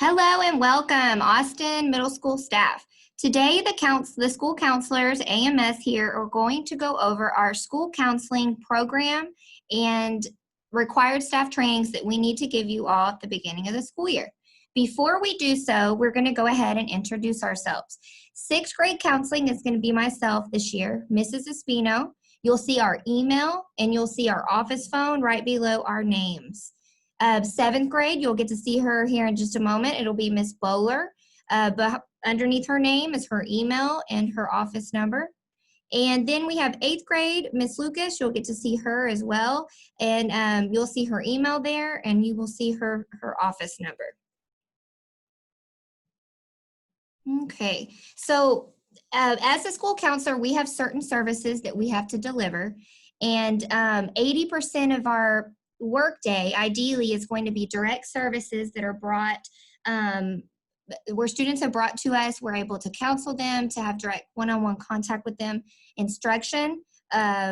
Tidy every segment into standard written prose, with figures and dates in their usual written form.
Hello and welcome, Austin Middle School staff. Today, the school counselors, AMS here, are going to go over our school counseling program and required staff trainings that we need to give you all at the beginning of the school year. Before we do so, we're going to go ahead and introduce ourselves. Sixth grade counseling is going to be myself this year, Mrs. Espino. You'll see our email and you'll see our office phone right below our names. Seventh grade, you'll get to see her here in just a moment. It'll be Miss Bowler. But underneath her name is her email and her office number. And then we have eighth grade, Miss Lucas. You'll get to see her as well. And you'll see her email there and you will see her office number. Okay, so as a school counselor, we have certain services that we have to deliver. And 80% of our workday, ideally, is going to be direct services that are brought, where students are brought to us. We're able to counsel them, to have direct one-on-one contact with them, instruction,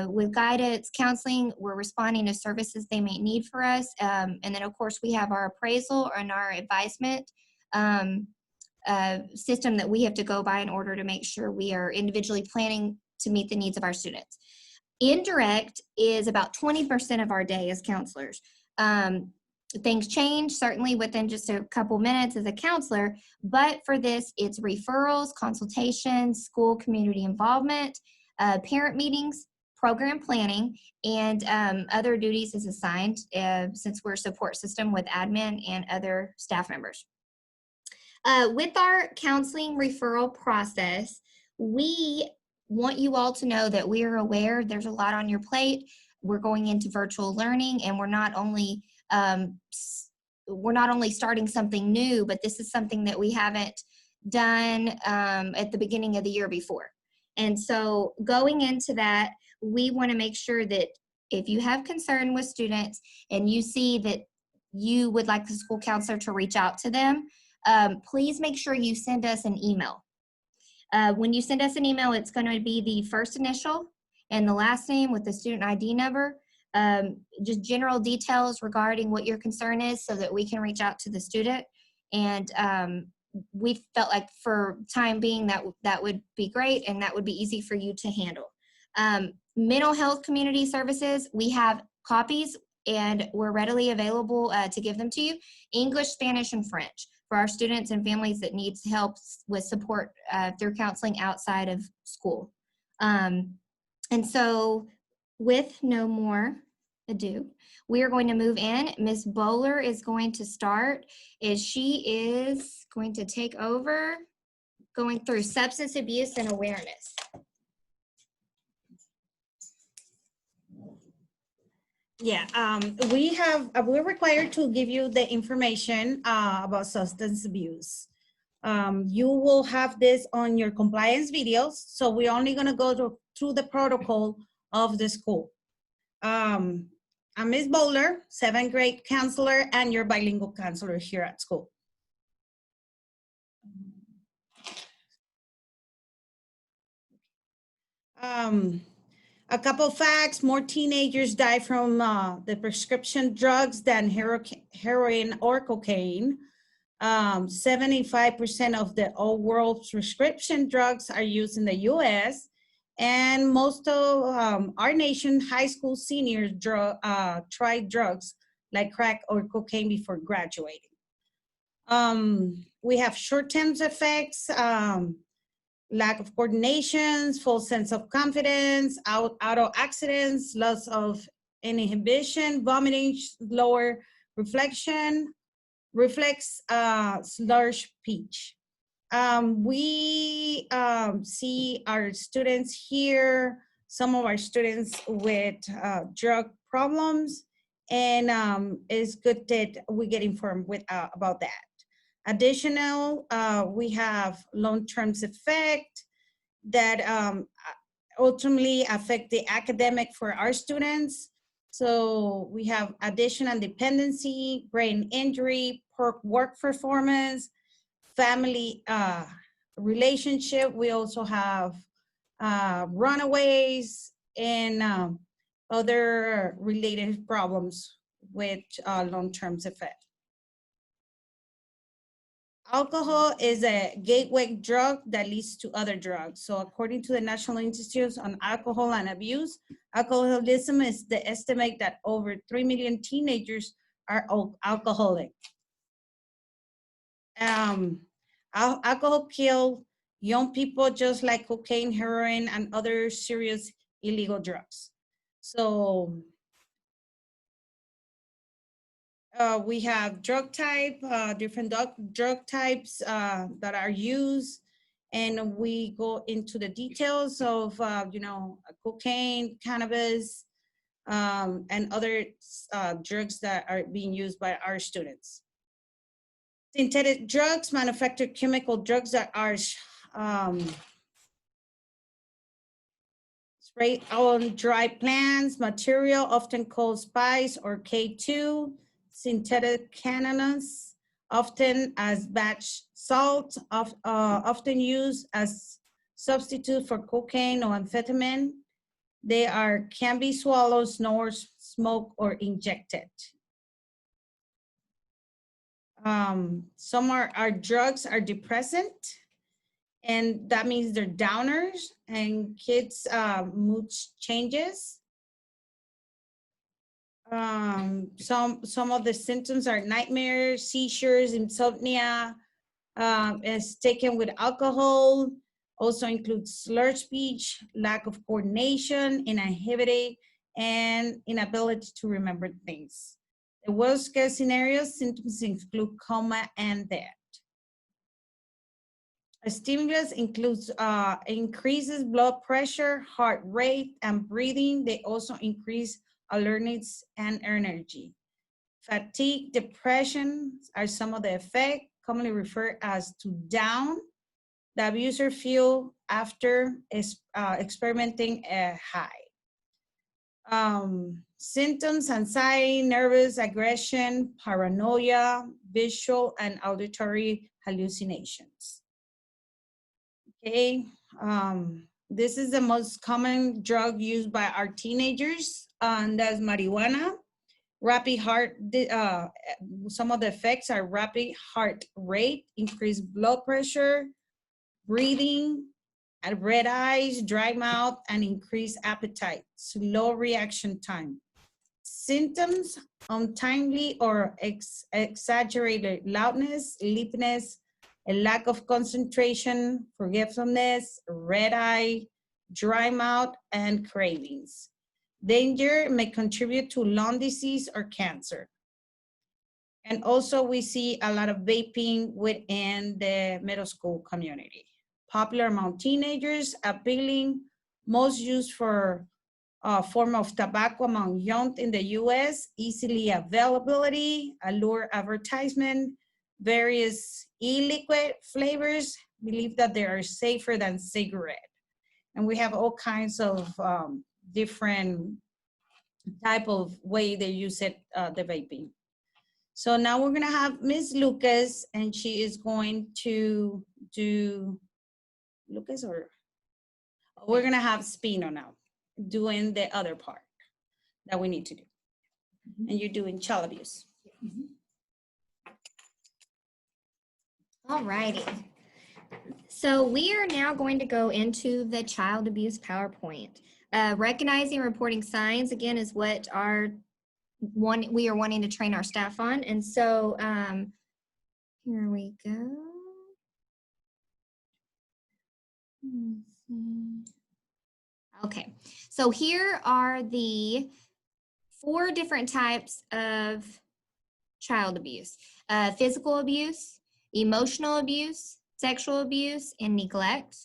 with guidance, counseling. We're responding to services they may need for us. And then, of course, we have our appraisal and our advisement system that we have to go by in order to make sure we are individually planning to meet the needs of our students. Indirect is about 20% of our day as counselors. Things change certainly within just a couple minutes as a counselor, but for this, it's referrals, consultations, school community involvement, parent meetings, program planning, and other duties is assigned since we're a support system with admin and other staff members. With our counseling referral process, we want you all to know that we are aware there's a lot on your plate. We're going into virtual learning, and we're not only starting something new, but this is something that we haven't done at the beginning of the year before. And so going into that, we want to make sure that if you have concern with students and you see that you would like the school counselor to reach out to them, please make sure you send us an email. When you send us an email, it's going to be the first initial and the last name with the student ID number, just general details regarding what your concern is so that we can reach out to the student. And we felt like for time being that would be great and that would be easy for you to handle. Mental health community services, we have copies and we're readily available to give them to you. English, Spanish, and French for our students and families that need help with support through counseling outside of school. And so with no more ado, we are going to move in. Miss Bowler is going to start, as she is going to take over going through substance abuse and awareness. Yeah, we're required to give you the information about substance abuse. You will have this on your compliance videos, so we're only gonna go through the protocol of the school. I'm Ms. Bowler, 7th grade counselor, and your bilingual counselor here at school. A couple facts: more teenagers die from the prescription drugs than heroin or cocaine. 75% of the whole world's prescription drugs are used in the US, and most of our nation high school seniors try drugs like crack or cocaine before graduating. We have short-term effects, lack of coordination, false sense of confidence, auto accidents, loss of inhibition, vomiting, slower reflex, slur speech. We see our students here, some of our students with drug problems, and it's good that we get informed about that. Additional, we have long-term effect that ultimately affect the academic for our students. So we have additional dependency, brain injury, poor work performance, family relationship. We also have runaways and other related problems with long-term effect. Alcohol is a gateway drug that leads to other drugs. So according to the National Institute on Alcohol and Abuse, alcoholism is the estimate that over 3 million teenagers are alcoholic. Alcohol kills young people just like cocaine, heroin, and other serious illegal drugs. So we have drug type, different drug types that are used, and we go into the details of, cocaine, cannabis, and other drugs that are being used by our students. Synthetic drugs, manufactured chemical drugs that are sprayed on dry plants, material often called spice or K2, synthetic cannabis, often as batch salt, often used as substitute for cocaine or amphetamine. They can be swallowed, snorted, smoked, or injected. Some are drugs are depressant, and that means they're downers, and kids' mood changes. Some of the symptoms are nightmares, seizures, insomnia, is taken with alcohol, also includes slurred speech, lack of coordination, inhibition, and inability to remember things. The worst case scenario symptoms include coma and death. A stimulus includes increases blood pressure, heart rate, and breathing. They also increase alertness and energy. Fatigue, depression are some of the effects, commonly referred as to down. The abuser feel after experimenting a high. Symptoms: anxiety, nervous, aggression, paranoia, visual and auditory hallucinations. Okay, this is the most common drug used by our teenagers, and that's marijuana. Rapid heart, some of the effects are rapid heart rate, increased blood pressure, breathing, and red eyes, dry mouth, and increased appetite, slow reaction time. Symptoms: untimely or exaggerated loudness, sleepiness, a lack of concentration, forgetfulness, red eye, dry mouth, and cravings. Danger: may contribute to lung disease or cancer. And also we see a lot of vaping within the middle school community. Popular among teenagers, appealing, most used for form of tobacco among young in the US, easily availability, allure advertisement, various e-liquid flavors, believe that they are safer than cigarette. And we have all kinds of different type of way they use it, the vaping. So now we're gonna have Ms. Lucas, and she is going to do, Lucas, or we're gonna have Spino now doing the other part that we need to do. And you're doing child abuse. All righty. So we are now going to go into the child abuse PowerPoint. Recognizing and reporting signs, again, is what we are wanting to train our staff on. And so here we go. Okay, so here are the 4 different types of child abuse: physical abuse, emotional abuse, sexual abuse, and neglect.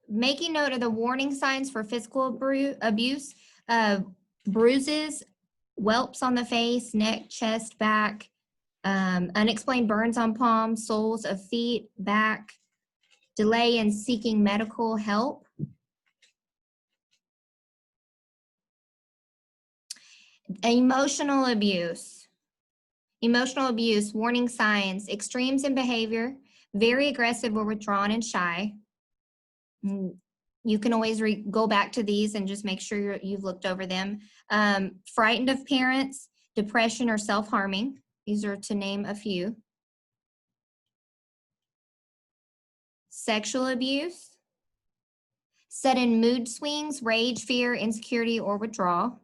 Making note of the warning signs for physical abuse: bruises, whelps on the face, neck, chest, back, unexplained burns on palms, soles of feet, back, delay in seeking medical help. Emotional abuse. Emotional abuse, warning signs: extremes in behavior, very aggressive or withdrawn and shy. You can always go back to these and just make sure you've looked over them. Frightened of parents, depression or self-harming. These are to name a few. Sexual abuse, sudden mood swings, rage, fear, insecurity, or withdrawal,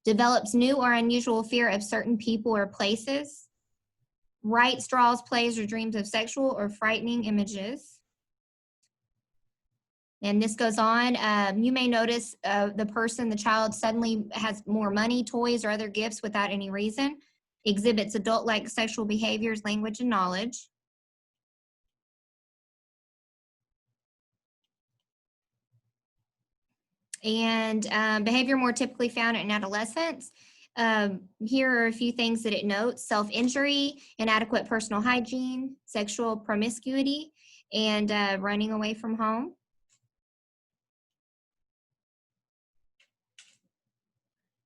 develops new or unusual fear of certain people or places, writes, draws, plays, or dreams of sexual or frightening images. And this goes on. You may notice the child suddenly has more money, toys, or other gifts without any reason, exhibits adult-like sexual behaviors, language, and knowledge. And behavior more typically found in adolescence. Here are a few things that it notes: self-injury, inadequate personal hygiene, sexual promiscuity, and running away from home.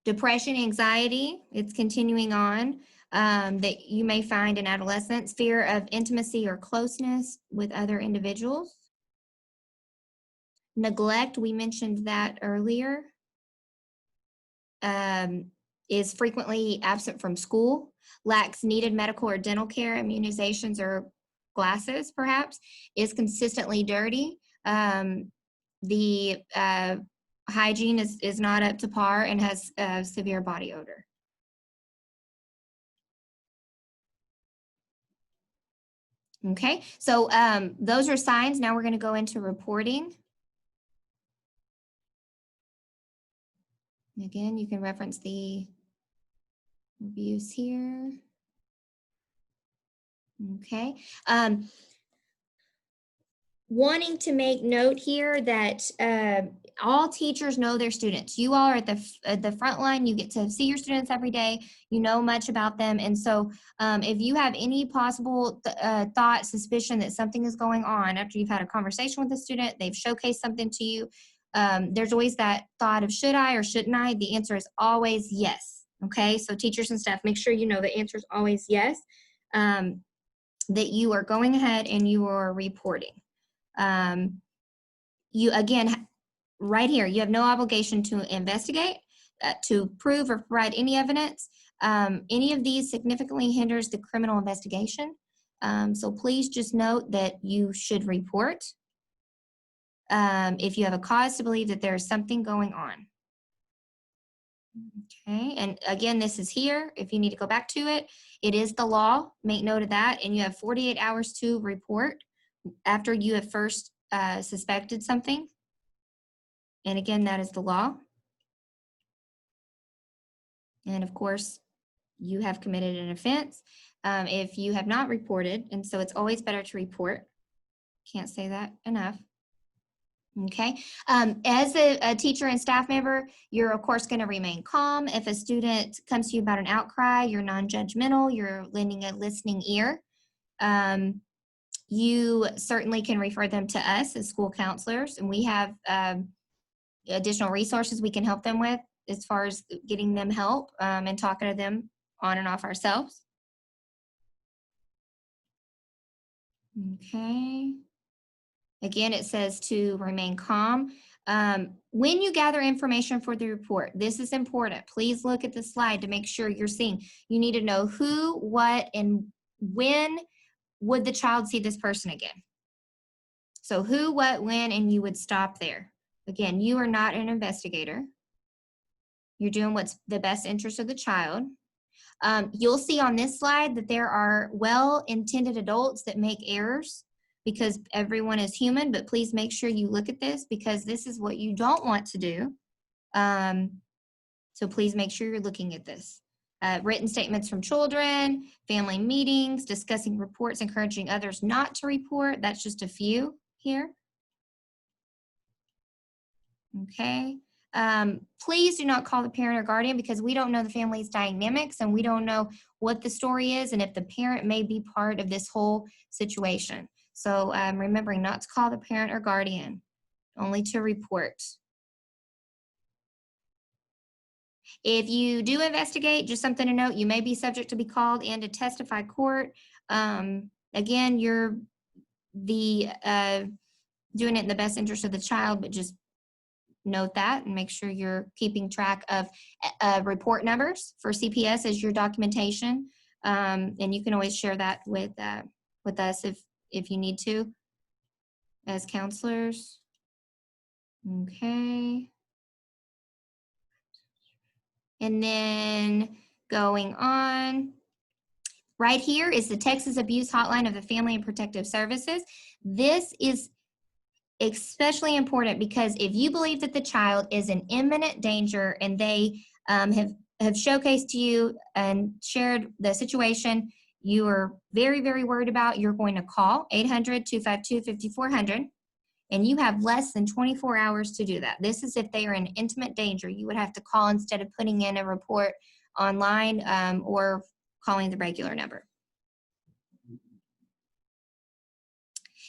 Depression, anxiety, it's continuing on, that you may find in adolescence. Fear of intimacy or closeness with other individuals. Neglect, we mentioned that earlier, is frequently absent from school, lacks needed medical or dental care, immunizations, or glasses, perhaps, is consistently dirty. The hygiene is not up to par and has severe body odor. Okay, so those are signs. Now we're going to go into reporting. Again, you can reference the abuse here. Okay. Wanting to make note here that all teachers know their students. You all are at the front line. You get to see your students every day. You know much about them. And so if you have any possible thought, suspicion that something is going on after you've had a conversation with a student, they've showcased something to you, there's always that thought of should I or shouldn't I? The answer is always yes. Okay, so teachers and staff, make sure you know the answer is always yes, that you are going ahead and you are reporting. You, again, right here, you have no obligation to investigate, to prove or provide any evidence. Any of these significantly hinders the criminal investigation. So please just note that you should report if you have a cause to believe that there is something going on. Okay, and again, this is here. If you need to go back to it, it is the law. Make note of that. And you have 48 hours to report after you have first suspected something. And again, that is the law. And of course, you have committed an offense if you have not reported. And so it's always better to report. Can't say that enough. Okay. As a teacher and staff member, you're of course going to remain calm. If a student comes to you about an outcry, you're non-judgmental, you're lending a listening ear. You certainly can refer them to us as school counselors, and we have additional resources we can help them with as far as getting them help and talking to them on and off ourselves. Okay. Again, it says to remain calm. When you gather information for the report, this is important. Please look at the slide to make sure you're seeing. You need to know who, what, and when would the child see this person again. So who, what, when, and you would stop there. Again, you are not an investigator. You're doing what's the best interest of the child. You'll see on this slide that there are well-intended adults that make errors because everyone is human, but please make sure you look at this because this is what you don't want to do. So please make sure you're looking at this. Written statements from children, family meetings, discussing reports, encouraging others not to report. That's just a few here. Okay. Please do not call the parent or guardian because we don't know the family's dynamics and we don't know what the story is and if the parent may be part of this whole situation. So remembering not to call the parent or guardian, only to report. If you do investigate, just something to note, you may be subject to be called in to testify court. Again, you're doing it in the best interest of the child, but just note that and make sure you're keeping track of report numbers for CPS as your documentation. And you can always share that with us if you need to as counselors. Okay. And then going on, right here is the Texas Abuse Hotline of the Family and Protective Services. This is especially important because if you believe that the child is in imminent danger and they have showcased to you and shared the situation you are very, very worried about, you're going to call 800-252-5400. And you have less than 24 hours to do that. This is if they are in intimate danger. You would have to call instead of putting in a report online or calling the regular number.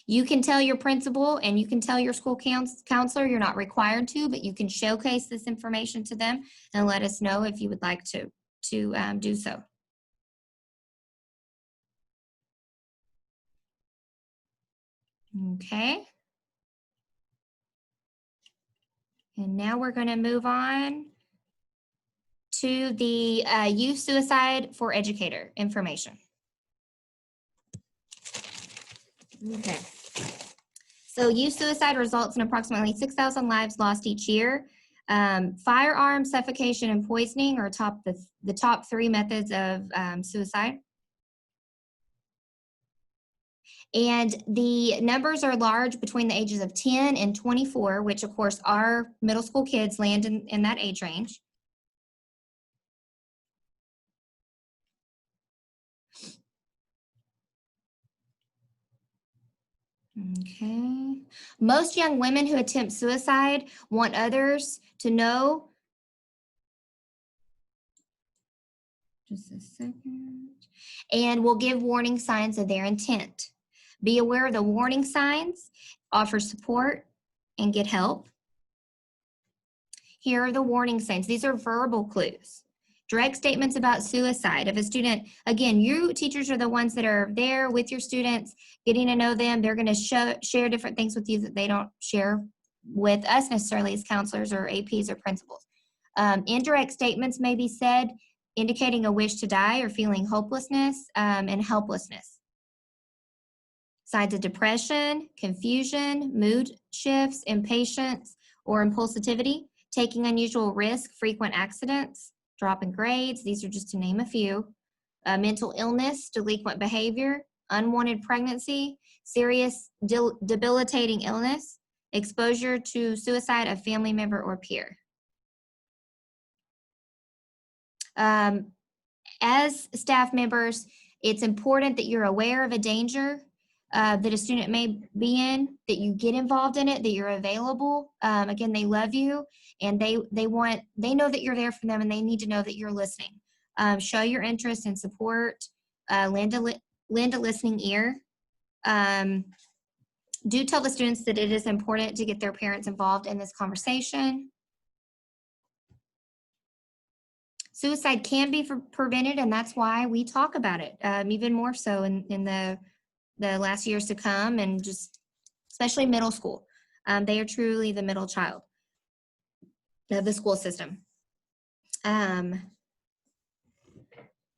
You can tell your principal and you can tell your school counselor, you're not required to, but you can showcase this information to them and let us know if you would like to do so. Okay. And now we're going to move on to the youth suicide for educator information. Okay. So youth suicide results in approximately 6,000 lives lost each year. Firearm, suffocation, and poisoning are the top 3 methods of suicide. And the numbers are large between the ages of 10 and 24, which of course our middle school kids land in that age range. Okay. Most young women who attempt suicide want others to know. Just a second. And will give warning signs of their intent. Be aware of the warning signs, offer support, and get help. Here are the warning signs. These are verbal clues. Direct statements about suicide. If a student, again, you teachers are the ones that are there with your students, getting to know them. They're going to share different things with you that they don't share with us necessarily as counselors or APs or principals. Indirect statements may be said, indicating a wish to die or feeling hopelessness and helplessness. Signs of depression, confusion, mood shifts, impatience, or impulsivity, taking unusual risk, frequent accidents, drop in grades. These are just to name a few. Mental illness, delinquent behavior, unwanted pregnancy, serious debilitating illness, exposure to suicide of family member or peer. As staff members, it's important that you're aware of a danger that a student may be in, that you get involved in it, that you're available. Again, they love you and they know that you're there for them and they need to know that you're listening. Show your interest and support, lend a listening ear. Do tell the students that it is important to get their parents involved in this conversation. Suicide can be prevented, and that's why we talk about it, even more so in the last years to come, and just especially middle school. They are truly the middle child of the school system.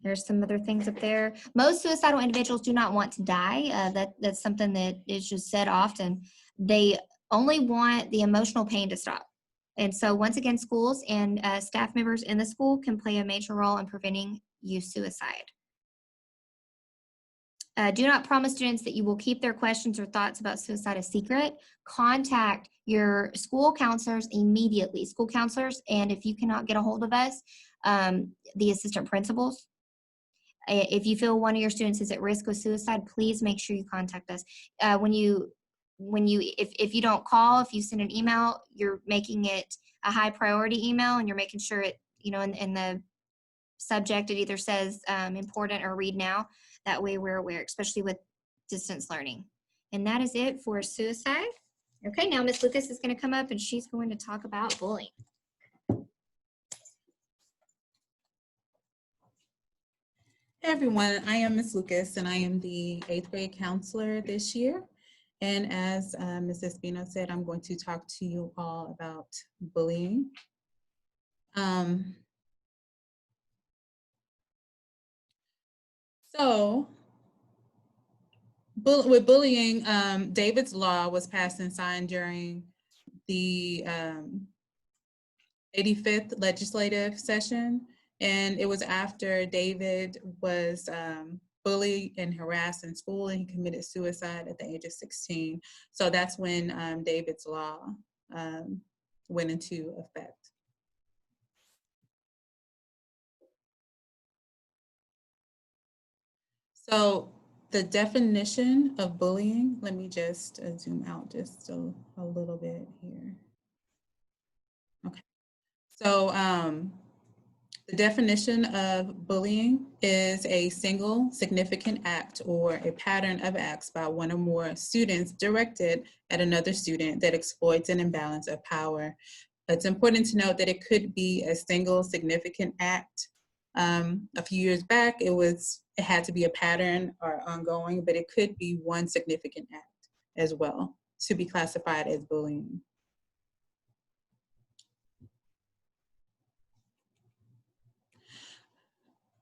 There's some other things up there. Most suicidal individuals do not want to die. That's something that is just said often. They only want the emotional pain to stop. And so once again, schools and staff members in the school can play a major role in preventing youth suicide. Do not promise students that you will keep their questions or thoughts about suicide a secret. Contact your school counselors immediately, school counselors, and if you cannot get a hold of us, the assistant principals. If you feel one of your students is at risk of suicide, please make sure you contact us. If you don't call, if you send an email, you're making it a high priority email and you're making sure it, in the subject, it either says important or read now. That way we're aware, especially with distance learning. And that is it for suicide. Okay, now Ms. Lucas is going to come up and she's going to talk about bullying. Hey everyone, I am Ms. Lucas and I am the 8th grade counselor this year. And as Mrs. Espino said, I'm going to talk to you all about bullying. Um, so with bullying, David's Law was passed and signed during the 85th legislative session. And it was after David was bullied and harassed in school, and he committed suicide at the age of 16. So that's when David's Law went into effect. So the definition of bullying, let me just zoom out just a little bit here. Okay. So the definition of bullying is a single significant act or a pattern of acts by one or more students directed at another student that exploits an imbalance of power. It's important to note that it could be a single significant act. A few years back, it had to be a pattern or ongoing, but it could be one significant act as well to be classified as bullying.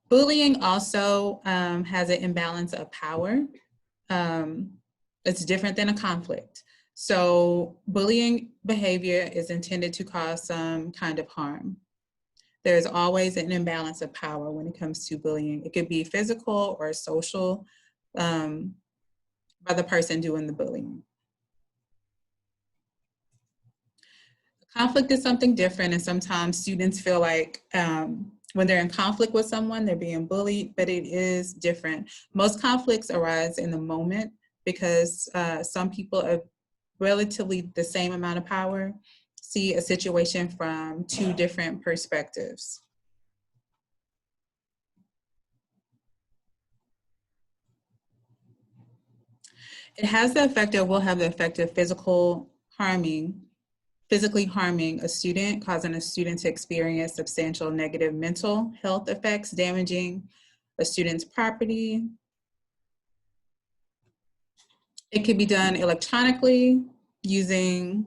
Bullying also has an imbalance of power. It's different than a conflict. So bullying behavior is intended to cause some kind of harm. There's always an imbalance of power when it comes to bullying. It could be physical or social by the person doing the bullying. Conflict is something different, and sometimes students feel like when they're in conflict with someone, they're being bullied, but it is different. Most conflicts arise in the moment because some people of relatively the same amount of power see a situation from two different perspectives. It has the effect of, will have the effect of physically harming a student, causing a student to experience substantial negative mental health effects, damaging a student's property. It can be done electronically using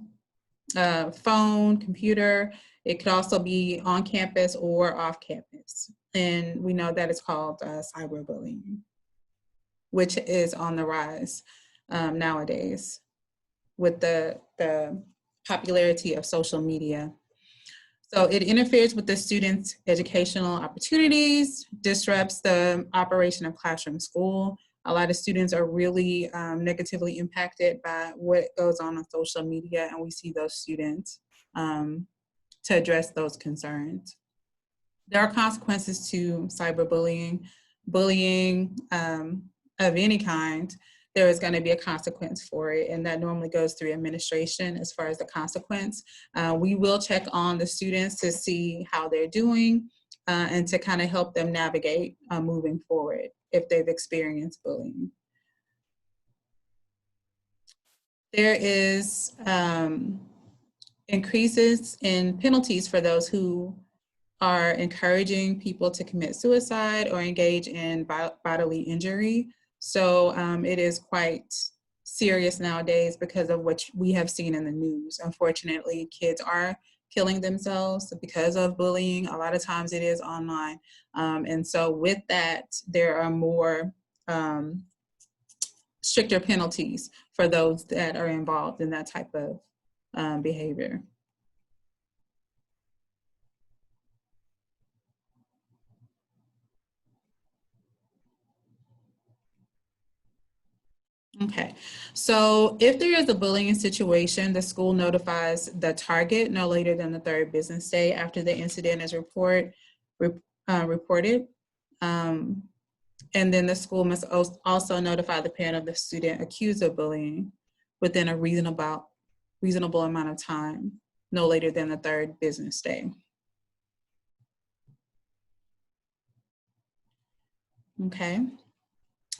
a phone, computer. It could also be on campus or off campus. And we know that it's called cyberbullying, which is on the rise nowadays with the popularity of social media. So it interferes with the students' educational opportunities, disrupts the operation of classroom school. A lot of students are really negatively impacted by what goes on social media, and we see those students to address those concerns. There are consequences to cyberbullying. Bullying of any kind, there is going to be a consequence for it, and that normally goes through administration as far as the consequence. We will check on the students to see how they're doing and to kind of help them navigate moving forward if they've experienced bullying. There is increases in penalties for those who are encouraging people to commit suicide or engage in bodily injury. So it is quite serious nowadays because of what we have seen in the news. Unfortunately, kids are killing themselves because of bullying. A lot of times it is online. And so with that, there are more stricter penalties for those that are involved in that type of behavior. Okay, so if there is a bullying situation, the school notifies the target no later than the 3rd business day after the incident is reported. And then the school must also notify the parent of the student accused of bullying within a reasonable amount of time, no later than the 3rd business day. Okay.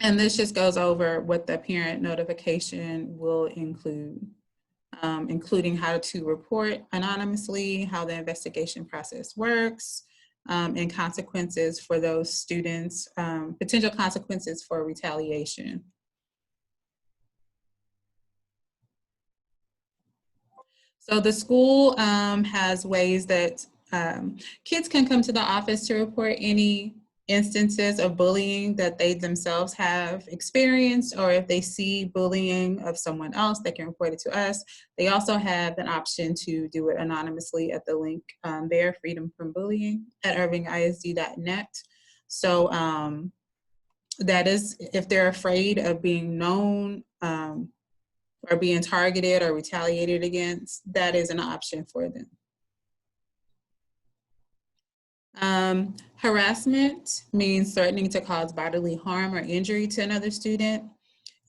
And this just goes over what the parent notification will include, including how to report anonymously, how the investigation process works, and consequences for those students, potential consequences for retaliation. So the school has ways that kids can come to the office to report any instances of bullying that they themselves have experienced, or if they see bullying of someone else, they can report it to us. They also have an option to do it anonymously at the link there, Freedom from Bullying at irvingisd.net. So that is, if they're afraid of being known or being targeted or retaliated against, that is an option for them. Harassment means threatening to cause bodily harm or injury to another student,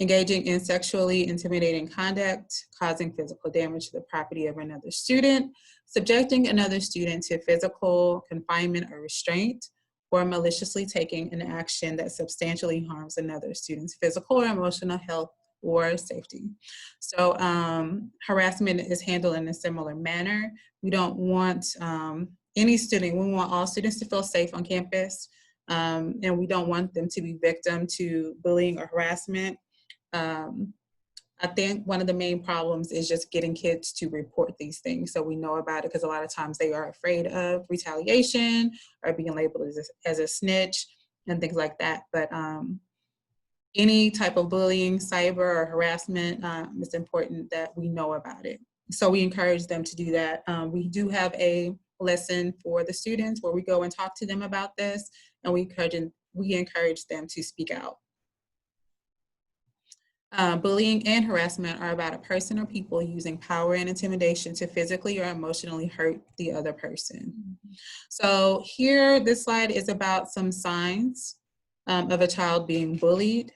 engaging in sexually intimidating conduct, causing physical damage to the property of another student, subjecting another student to physical confinement or restraint, or maliciously taking an action that substantially harms another student's physical or emotional health or safety. So harassment is handled in a similar manner. We don't want any student, we want all students to feel safe on campus, and we don't want them to be victim to bullying or harassment. I think one of the main problems is just getting kids to report these things so we know about it, because a lot of times they are afraid of retaliation or being labeled as a snitch and things like that. But any type of bullying, cyber or harassment, it's important that we know about it. So we encourage them to do that. We do have a lesson for the students where we go and talk to them about this, and we encourage them to speak out. Bullying and harassment are about a person or people using power and intimidation to physically or emotionally hurt the other person. So here, this slide is about some signs of a child being bullied.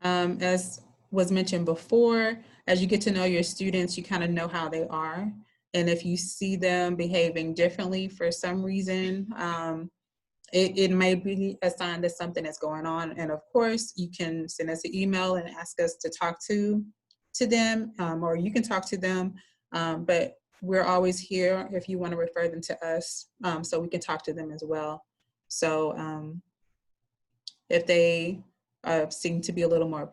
As was mentioned before, as you get to know your students, you kind of know how they are. And if you see them behaving differently for some reason, it may be a sign that something is going on. And of course, you can send us an email and ask us to talk to them, or you can talk to them. But we're always here if you want to refer them to us, so we can talk to them as well. So if they seem to be a little more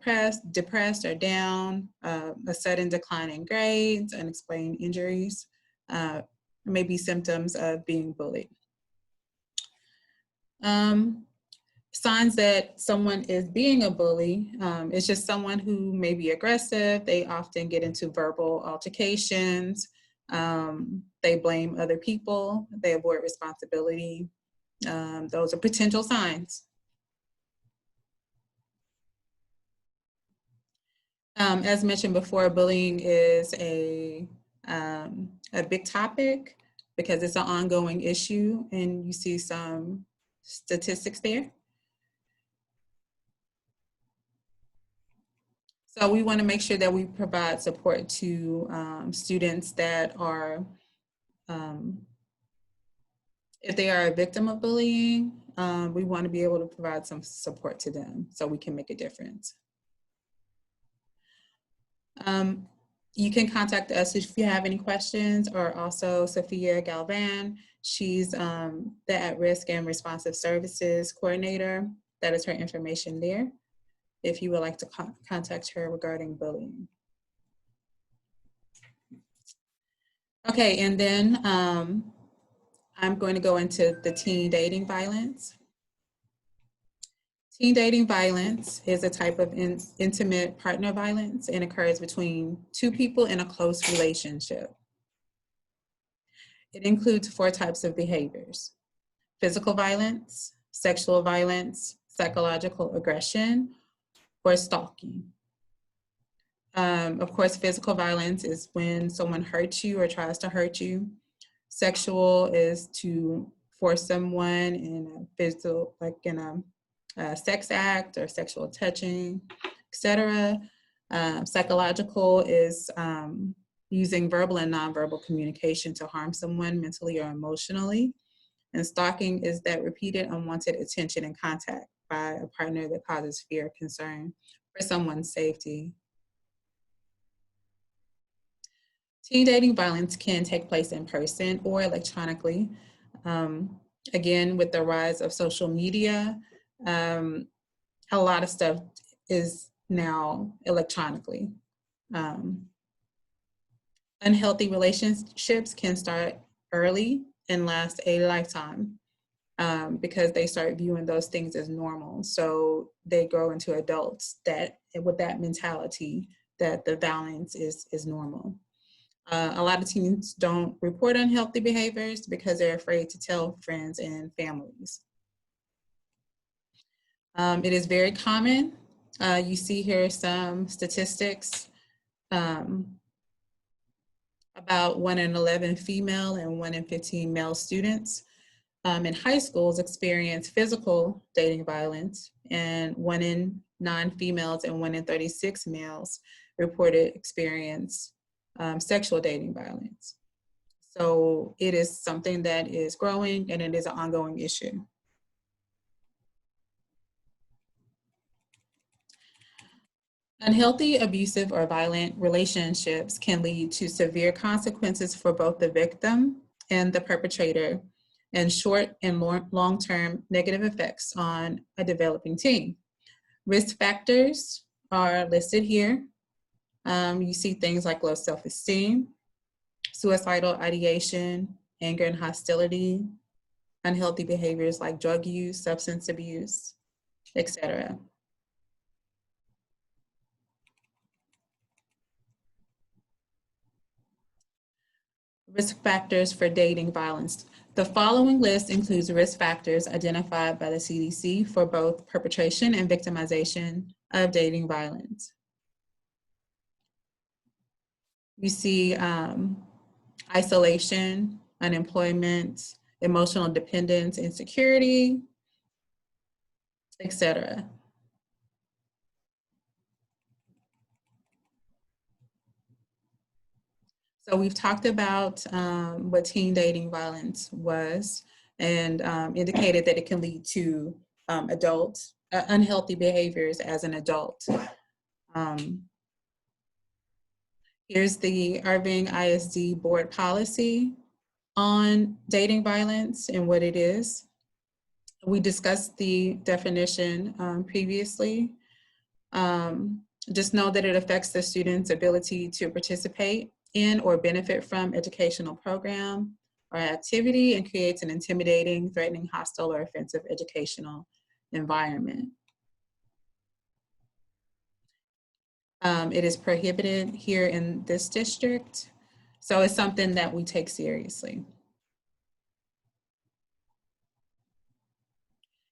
depressed or down, a sudden decline in grades, unexplained injuries, may be symptoms of being bullied. Signs that someone is being a bully is just someone who may be aggressive. They often get into verbal altercations. They blame other people. They avoid responsibility. Those are potential signs. As mentioned before, bullying is a big topic because it's an ongoing issue, and you see some statistics there. So we want to make sure that we provide support to students that are, if they are a victim of bullying, we want to be able to provide some support to them so we can make a difference. You can contact us if you have any questions, or also Sophia Galvan. She's the At-Risk and Responsive Services Coordinator. That is her information there, if you would like to contact her regarding bullying. Okay, and then I'm going to go into the teen dating violence. Teen dating violence is a type of intimate partner violence and occurs between two people in a close relationship. It includes 4 types of behaviors: physical violence, sexual violence, psychological aggression, or stalking. Of course, physical violence is when someone hurts you or tries to hurt you. Sexual is to force someone in a physical, like in a sex act or sexual touching, etc. Psychological is using verbal and nonverbal communication to harm someone mentally or emotionally. And stalking is that repeated unwanted attention and contact by a partner that causes fear or concern for someone's safety. Teen dating violence can take place in person or electronically. Again, with the rise of social media, a lot of stuff is now electronically. Unhealthy relationships can start early and last a lifetime because they start viewing those things as normal. So they grow into adults that with that mentality that the violence is normal. A lot of teens don't report unhealthy behaviors because they're afraid to tell friends and families. It is very common. You see here some statistics. About 1 in 11 female and 1 in 15 male students in high schools experience physical dating violence, and 1 in 9 females and 1 in 36 males reported experience sexual dating violence. So it is something that is growing and it is an ongoing issue. Unhealthy, abusive, or violent relationships can lead to severe consequences for both the victim and the perpetrator, and short and long-term negative effects on a developing teen. Risk factors are listed here. You see things like low self-esteem, suicidal ideation, anger and hostility, unhealthy behaviors like drug use, substance abuse, etc. Risk factors for dating violence. The following list includes risk factors identified by the CDC for both perpetration and victimization of dating violence. You see isolation, unemployment, emotional dependence, insecurity, etc. So we've talked about what teen dating violence was and indicated that it can lead to unhealthy behaviors as an adult. Here's the Irving ISD board policy on dating violence and what it is. We discussed the definition previously. Just know that it affects the student's ability to participate in or benefit from educational program or activity and creates an intimidating, threatening, hostile, or offensive educational environment. It is prohibited here in this district, so it's something that we take seriously.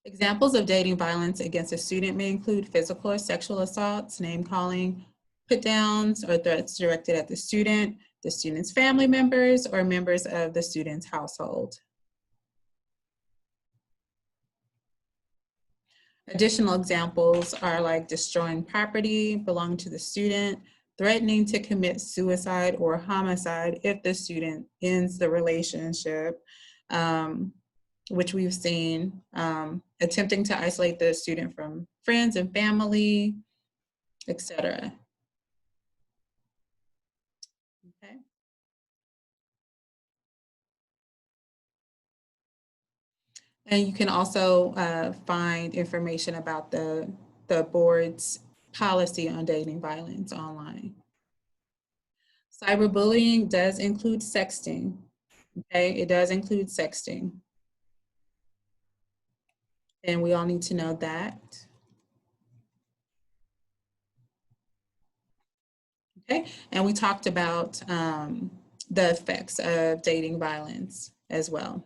Examples of dating violence against a student may include physical or sexual assaults, name calling, put downs, or threats directed at the student's family members, or members of the student's household. Additional examples are like destroying property belonging to the student, threatening to commit suicide or homicide if the student ends the relationship, which we've seen, attempting to isolate the student from friends and family, etc. Okay. And you can also find information about the board's policy on dating violence online. Cyberbullying does include sexting. Okay, it does include sexting. And we all need to know that. Okay, and we talked about the effects of dating violence as well.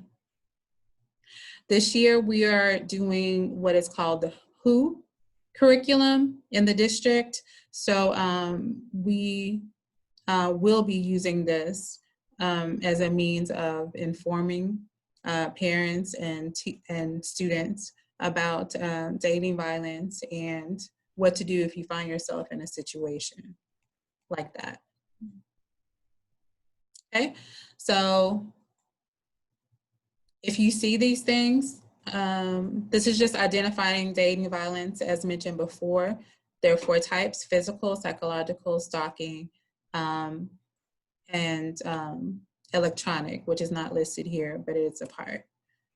This year, we are doing what is called the WHO curriculum in the district. So we will be using this as a means of informing parents and students about dating violence and what to do if you find yourself in a situation like that. Okay, so if you see these things, this is just identifying dating violence as mentioned before. There are 4 types: physical, psychological, stalking, and electronic, which is not listed here, but it's a part.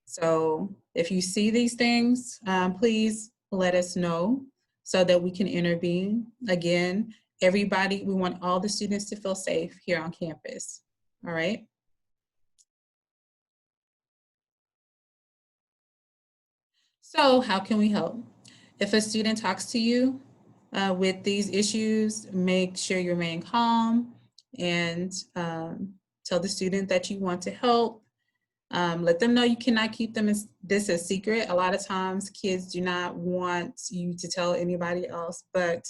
So if you see these things, please let us know so that we can intervene. Again, everybody, we want all the students to feel safe here on campus, all right? So how can we help? If a student talks to you with these issues, make sure you remain calm and tell the student that you want to help. Let them know you cannot keep this a secret. A lot of times kids do not want you to tell anybody else, but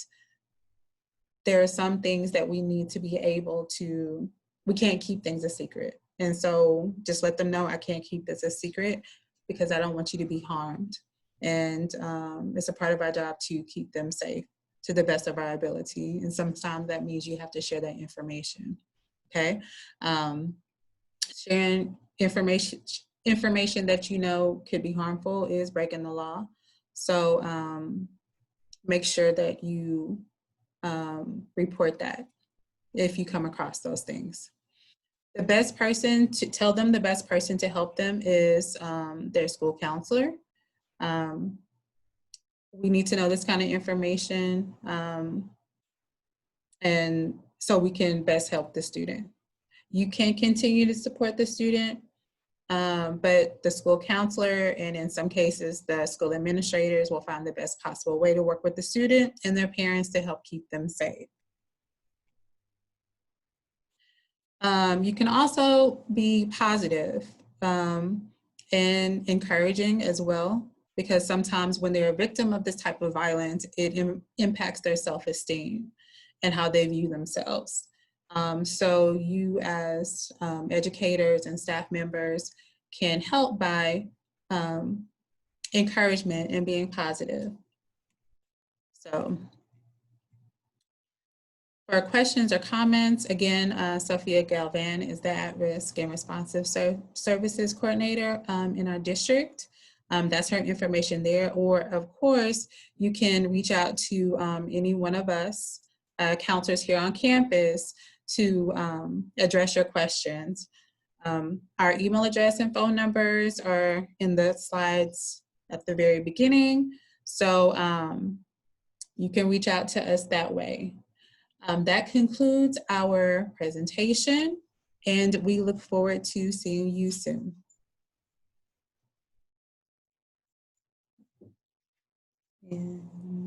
there are some things that we need to be able to, we can't keep things a secret. And so just let them know I can't keep this a secret because I don't want you to be harmed. And it's a part of our job to keep them safe to the best of our ability. And sometimes that means you have to share that information, okay? Sharing information that you know could be harmful is breaking the law. So make sure that you report that if you come across those things. The best person to tell them, the best person to help them is their school counselor. We need to know this kind of information and so we can best help the student. You can continue to support the student, but the school counselor and in some cases the school administrators will find the best possible way to work with the student and their parents to help keep them safe. You can also be positive and encouraging as well, because sometimes when they're a victim of this type of violence, it impacts their self-esteem and how they view themselves. So you as educators and staff members can help by encouragement and being positive. So for questions or comments, again, Sophia Galvan is the At-Risk and Responsive Services Coordinator in our district. That's her information there. Or of course, you can reach out to any one of us counselors here on campus to address your questions. Our email address and phone numbers are in the slides at the very beginning. So you can reach out to us that way. That concludes our presentation, and we look forward to seeing you soon. And